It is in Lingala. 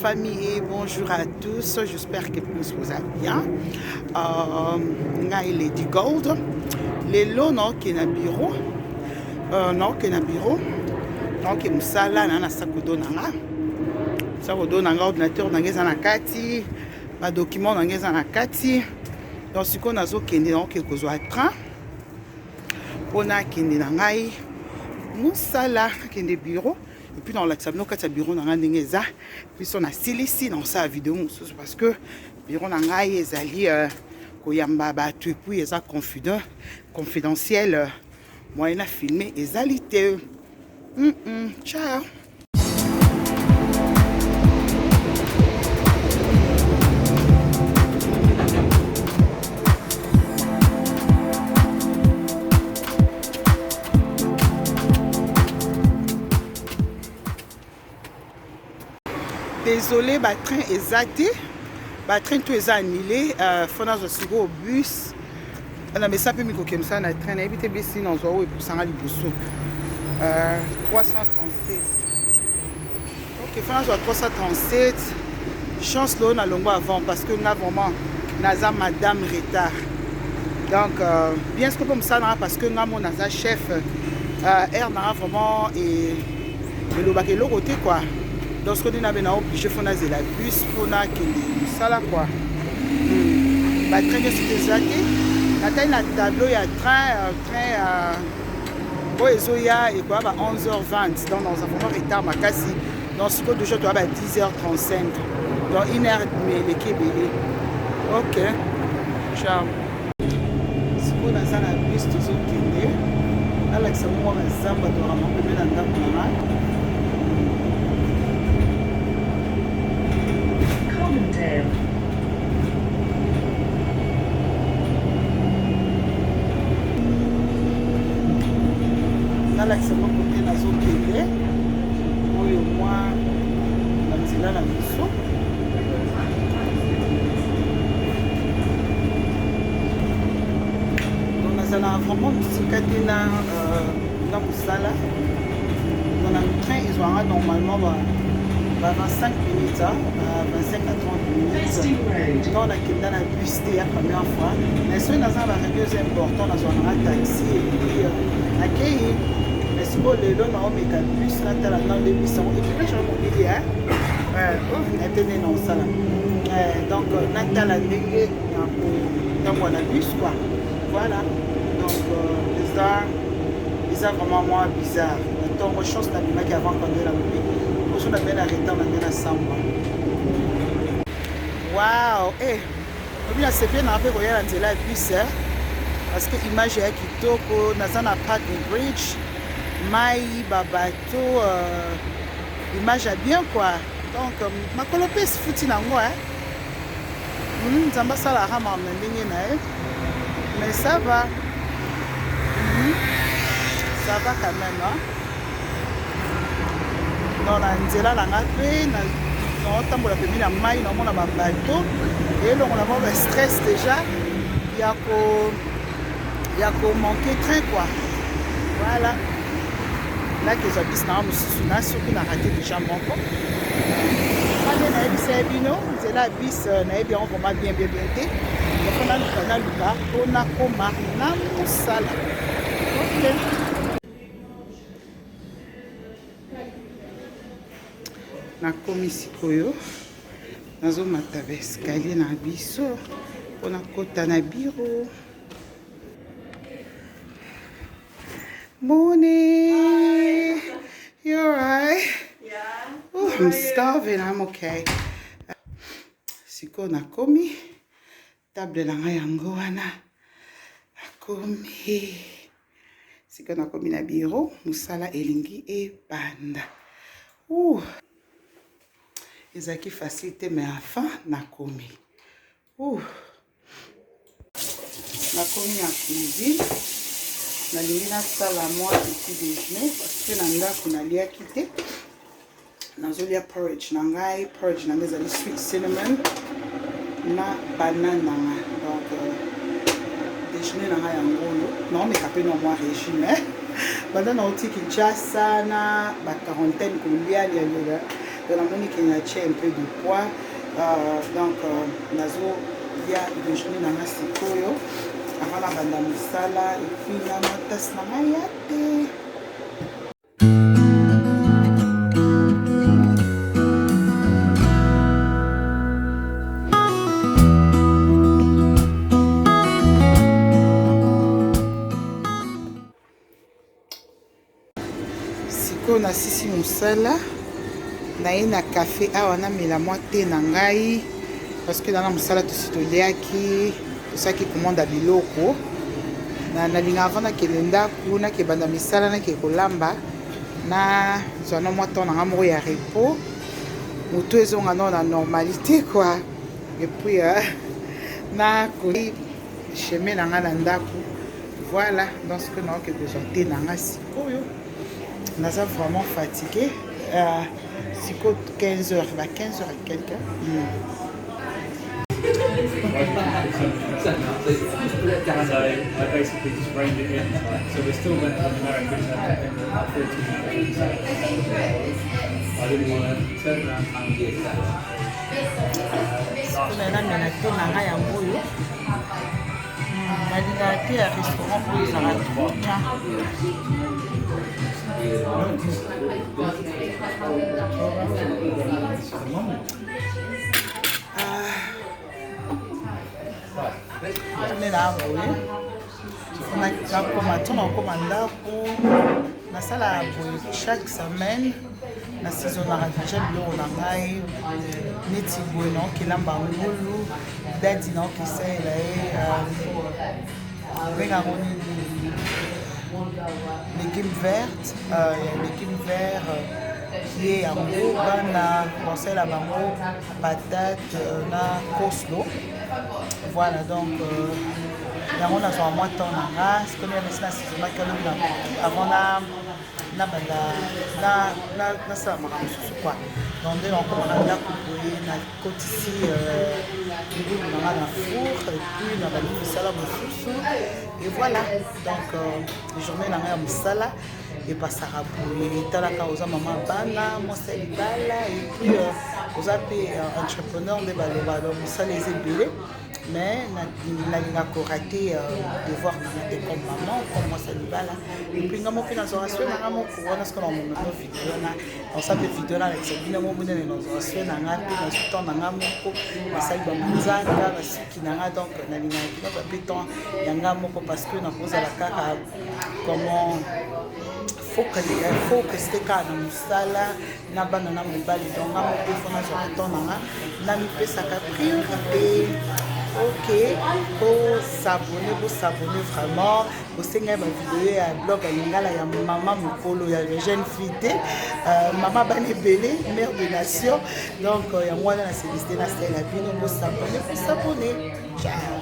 famille et bonjour à tous. J'espère que vous allez bien. Il est du gold. Les lots non qui na bureau. Non qui na bureau. Donc il musala na sakodo nanga. Sakodo nanga ordinateur nanga na kati. Ma document nanga na kati. Donc ce qu'on a zo kende donc quelque chose à train. On a kende nanga musala kende bureau. Et puis dans l'examen, quand il y a bureau, on a puis on a stylé ici dans sa vidéo parce que bureau on a ezali koyamba batu et puis eza confidentiel moyen à filmer ezalité. Ciao. Désolé, le train est zaté. Le train tout est annulé. Il faut que au bus. Mais ça peut me comme ça dans le train. Il y a bus dans le et pour s'en aller au 336. Ok, il faut 337. Chance là, on a longue avant parce que nous avons vraiment madame retard. Donc, bien ce que comme ça, parce que nous avons un chef. Air n'a vraiment et le côté quoi. Donc, ce qu'on a obligé de faire la bus pour la quoi. Le train de Cité-Zaké, la tableau, il y a train à 11h20. Donc, nous avons un retard à Kassi. Donc, ce qu'on a déjà 10h35. Donc, 1h30, l'équipe est. Ok. Ciao. Ce qu'on a dans la bus, tout ce qui est. Alex, moi, je vais vous Alex, moi, côté la zone télé. Moi, la mission. Donc, nous allons vraiment discuter dans le salle. Dans le train, ils ont normalement 25 minutes, 25 à 30 minutes. Dans la bus, c'était la première fois. Mais si nous avons un radio important, nous avons un taxi et puis accueilli. Mais si vous voulez, nous avons un bus, nous avons un bus. Et puis là, je vais vous dire, donc, nous avons un bus, quoi. Voilà. Donc, c'est vraiment moins bizarre. Donc, je pense que c'est la avant qu'on est là. Je suis arrêté dans la samba. Waouh! Eh! C'est bien un peu de la bus. Parce que l'image est kitoko, dans un park bridge, maï, babato, l'image est bien quoi. Donc, ma colopée se fout dans moi. Zamba ça la rame en mais ça va. Ça va quand même. Hein? Dans la nzela la ngape na tambola pembe na mai na mona ba bateau et donc on a pas stress déjà il y a ko manquer train quoi. Voilà là que j'habite na musuna surtout na raté déjà mon quoi. Allez na ebisa bino nzela bis na bien vraiment bien té on a le canal là on a koma na musala. OK. Na komisi koyo nazo mataba escalier na biso pona kota na bureau. Morning. You alright? Yeah. Oh, I'm starving. I'm okay. Siko na komi table na ngai yango wana nakomi siko na komi na bureau musala elingi ebanda. Ezaki facilité mais enfin nakomi. Nakomi na cuisine. Nalingi nasala moi petit déjeuner parce que na ndako naliaki te. Nazolia porridge na ngai porridge na ngai ezali sweet cinnamon na banane na ngai. Donc déjeuner na ngai yango oyo naomeka mpe na mwa régime banda nauti Kinshasa na ba quarantaine kolia lialola donc namoni ke natie un peu de poids donc nazolia déjeuner na nga sikoyo avant na banda mosala epuis na matasi na ngai ya te. Sikoyo nasisi mosala naye na café awa namela mwa te na ngai parce que na mosala tosi toliaki tosalaki komanda biloko nalinga avant nakende ndako nakebanda misala nake kolamba na zwana mwa temps nanga moko ya repos moto ezonga nao na normalité quoi epuis na koli chemin na nga na ndako voilà donc ce que naoke kozwa te na nga sikoyo naza vraiment fatigué sikoyo 15h ba 15h et quelqu'un So I basically just reined it in. So we're still going to America at 13 I didn't want to turn around and get that. nakoma ndako nasala boye chaque semaine nasizonaka deja biloko na ngai neti boye naokelamba ngulu dadi naokesalela ye obengango nini légume verte légume vert ye yango bana konsela bango patate na coslo voilà donc yango nazwa mwa temps na nga sikoyo mesi nasizonaki alobi na koki avant nasala makambo mosusu kua donc nde nakomaka ndako boye nakotisi ngulu na nga na four epuis na bali misala mosusu et voilà donc journée na nga ya mosala epasaka boye etalaka oza mama bana mwasi ya libala epuis oza mpe entrepreneur nde baloba donc mosala eza ebele mais nalinga korate devoir nanga te comme maman comme mwasi ya libala epuis nga moko mpe nazwaka swe nanga moko wana siko na momema video wana osa mpe video na alekisa bino mo monene nazwaka swe nanga mpe nazwi temps nanga moko nasali bamonzanga basuki nanga donc nalingaka kinoko mpe temps yanga moko parce que nakozala kaka comment faut rester kaka na mosala na bana na mobali donc nga moko ifo nazwaka temps nanga namipesaka priorité. Ok, s'abonner vraiment. Vous avez ma vidéo à blog à Lingala, il y a maman Mokolo, il y a une jeune fille, maman Banébélé, mère de nation. Donc, il y a moi dans la Célestin, la Stella, vous s'abonner. Ciao.